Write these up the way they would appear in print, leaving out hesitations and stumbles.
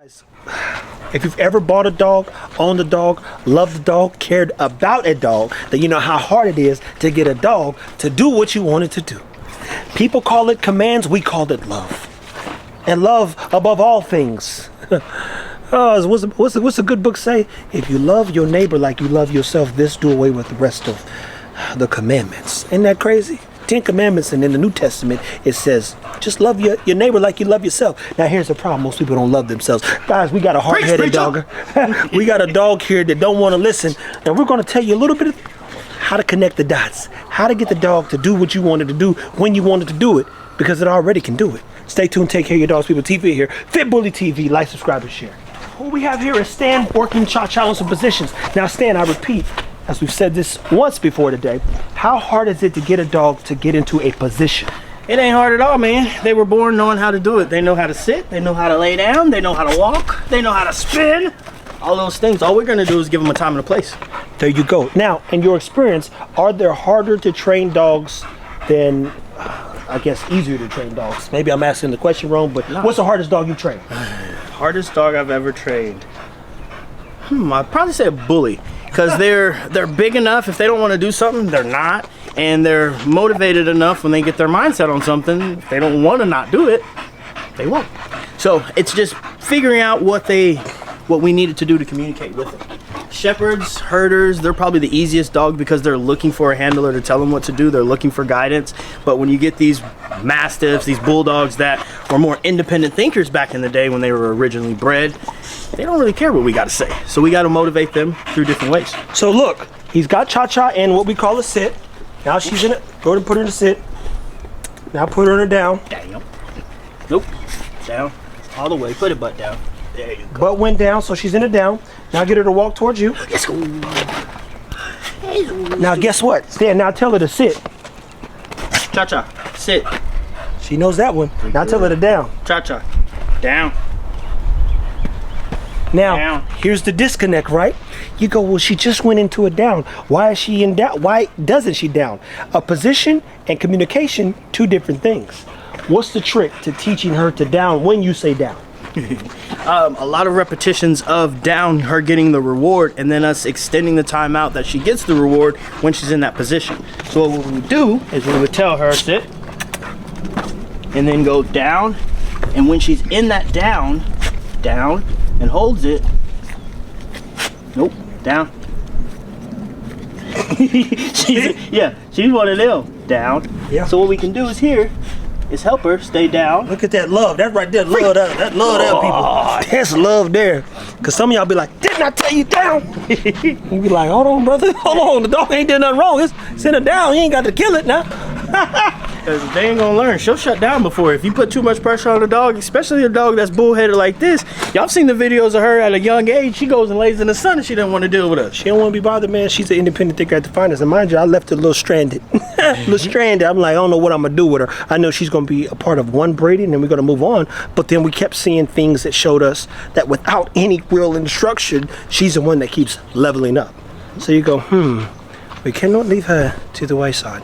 If you've ever bought a dog, owned a dog, loved a dog, cared about a dog, then you know how hard it is to get a dog to do what you want it to do. People call it commands, we call it love. And love above all things. What's a good book say? If you love your neighbor like you love yourself, this do away with the rest of the commandments. Isn't that crazy? 10 commandments, and in the New Testament it says just love your neighbor like you love yourself. Now here's the problem: most people don't love themselves. Guys, we got a hard-headed dog. We got a dog here that don't want to listen, and we're going to tell you a little bit of how to connect the dots, how to get the dog to do what you wanted to do when you wanted to do it, because it already can do it. Stay tuned. Take care of your dogs, people. TV here, FitBully TV. Like, subscribe, and share. What we have here is Stan working cha-cha on some positions. Now, Stan, I repeat, as we've said this once before today, how hard is it to get a dog to get into a position? It ain't hard at all, man. They were born knowing how to do it. They know how to sit, they know how to lay down, they know how to walk, they know how to spin. All those things. All we're gonna do is give them a time and a place. There you go. Now, in your experience, are there harder to train dogs than, I guess, easier to train dogs? Maybe I'm asking the question wrong, but what's the hardest dog you train? Hardest dog I've ever trained? I'd probably say a bully. Because they're big enough, if they don't want to do something, they're not. And they're motivated enough when they get their mindset on something, if they don't want to not do it, they won't. So it's just figuring out what we needed to do to communicate with them. Shepherds, herders, they're probably the easiest dog because they're looking for a handler to tell them what to do. They're looking for guidance. But when you get these mastiffs, these bulldogs that were more independent thinkers back in the day when they were originally bred, they don't really care what we got to say. So we got to motivate them through different ways. So look, he's got cha-cha in what we call a sit. Now she's in it. Go ahead and put her in a sit. Now put her in a down. Damn. Nope. Down. All the way. Put her butt down. There you go. Butt went down, so she's in a down. Now get her to walk towards you. Let's go. Now guess what? Stan, now tell her to sit. Cha-cha. Sit. She knows that one. Now tell her to down. Cha-cha. Down. Now, down. Here's the disconnect, right? You go, well, she just went into a down. Why is she in down? Why doesn't she down? A position and communication, two different things. What's the trick to teaching her to down when you say down? A lot of repetitions of down, her getting the reward, and then us extending the time out that she gets the reward when she's in that position. So what we would do is we would tell her sit, and then go down, and when she's in that down, and holds it, nope, down. she's one of them, down. Yeah. So what we can do is here is help her stay down. Look at that love. That's right there. Love that love there, people. That's love there. Because some of y'all be like, didn't I tell you down? You be like, hold on, brother. Hold on. The dog ain't did nothing wrong. It's in her down. You ain't got to kill it now. Because they ain't gonna learn. She'll shut down before. If you put too much pressure on a dog, especially a dog that's bullheaded like this, y'all seen the videos of her at a young age. She goes and lays in the sun and she doesn't want to deal with us. She don't want to be bothered, man. She's an independent thinker at the finest. And mind you, I left her a little stranded. I'm like, I don't know what I'm going to do with her. I know she's going to be a part of one breeding and we're going to move on. But then we kept seeing things that showed us that without any real instruction, she's the one that keeps leveling up. So you go, we cannot leave her to the wayside.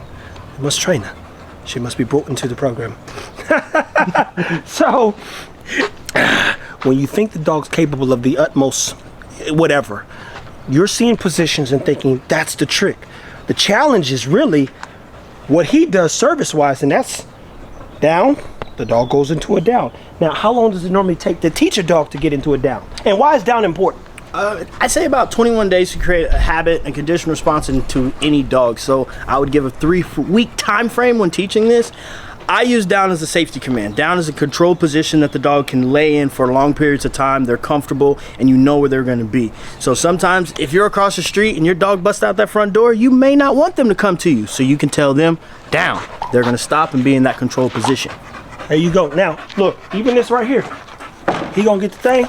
We must train her. She must be brought into the program. So, when you think the dog's capable of the utmost, whatever, you're seeing positions and thinking that's the trick. The challenge is really what he does service-wise, and that's down. The dog goes into a down. Now, how long does it normally take to teach a dog to get into a down? And why is down important? I'd say about 21 days to create a habit and conditioned response into any dog. So I would give a 3-week time frame when teaching this. I use down as a safety command. Down is a controlled position that the dog can lay in for long periods of time. They're comfortable and you know where they're going to be. So sometimes if you're across the street and your dog busts out that front door, you may not want them to come to you. So you can tell them down. They're going to stop and be in that controlled position. There you go. Now, look, even this right here. He going to get the thing.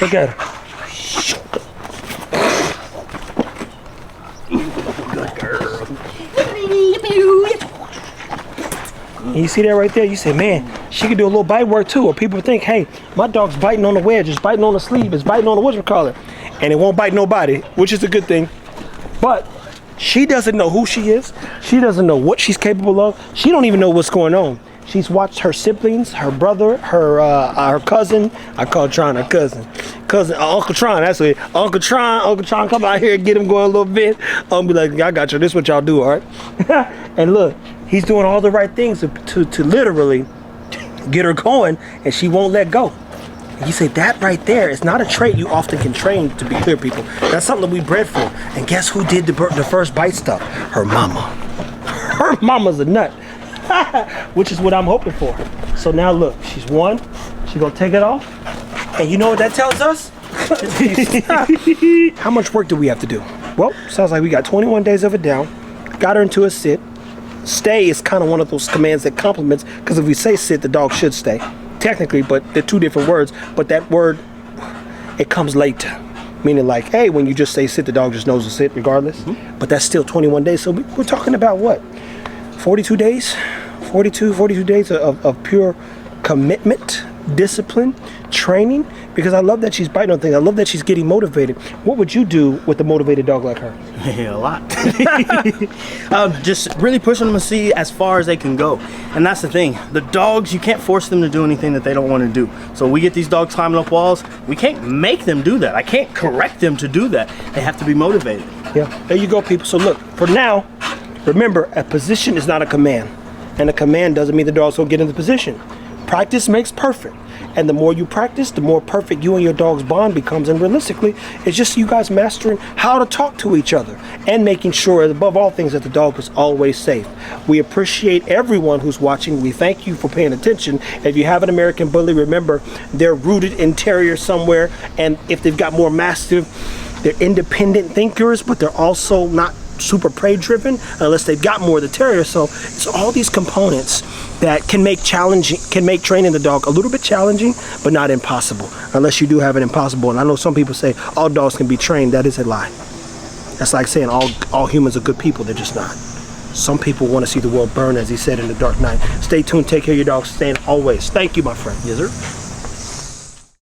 Look at her. Good girl. You see that right there? You say, man, she could do a little bite work too. Or people think, hey, my dog's biting on the wedge, it's biting on the sleeve, it's biting on the whatchamacallit. And it won't bite nobody, which is a good thing. But she doesn't know who she is. She doesn't know what she's capable of. She don't even know what's going on. She's watched her siblings, her brother, her cousin. I call Tron her cousin. Uncle Tron, that's it. Uncle Tron, come out here and get him going a little bit. Be like, I got you. This is what y'all do, all right? And look, he's doing all the right things to literally get her going, and she won't let go. And you say that right there is not a trait you often can train, to be clear, people. That's something that we bred for. And guess who did the first bite stuff? Her mama. Her mama's a nut. Which is what I'm hoping for. So now look, she's won. She's gonna take it off. And you know what that tells us? How much work do we have to do? Well, sounds like we got 21 days of it down. Got her into a sit. Stay is kind of one of those commands that complements, because if we say sit, the dog should stay. Technically, but they're two different words. But that word, it comes later. Meaning like, hey, when you just say sit, the dog just knows to sit regardless. But that's still 21 days. So we're talking about what? 42 days? 42 days of pure commitment, discipline, training. Because I love that she's biting on things. I love that she's getting motivated. What would you do with a motivated dog like her? Yeah, a lot. Just really pushing them to see as far as they can go. And that's the thing. The dogs, you can't force them to do anything that they don't want to do. So we get these dogs climbing up walls. We can't make them do that. I can't correct them to do that. They have to be motivated. Yeah, there you go, people. So look, for now, remember, a position is not a command. And a command doesn't mean the dog's gonna get in the position. Practice makes perfect. And the more you practice, the more perfect you and your dog's bond becomes. And realistically, it's just you guys mastering how to talk to each other and making sure, above all things, that the dog is always safe. We appreciate everyone who's watching. We thank you for paying attention. If you have an American Bully, remember, they're rooted in Terrier somewhere. And if they've got more Mastiff, they're independent thinkers, but they're also not super prey driven unless they've got more of the Terrier. So it's all these components that can make training the dog a little bit challenging, but not impossible, unless you do have an impossible. And I know some people say all dogs can be trained. That is a lie. That's like saying all humans are good people. They're just not. Some people want to see the world burn, as he said in The Dark Knight. Stay tuned, take care of your dogs, stand always. Thank you, my friend. Yes, sir.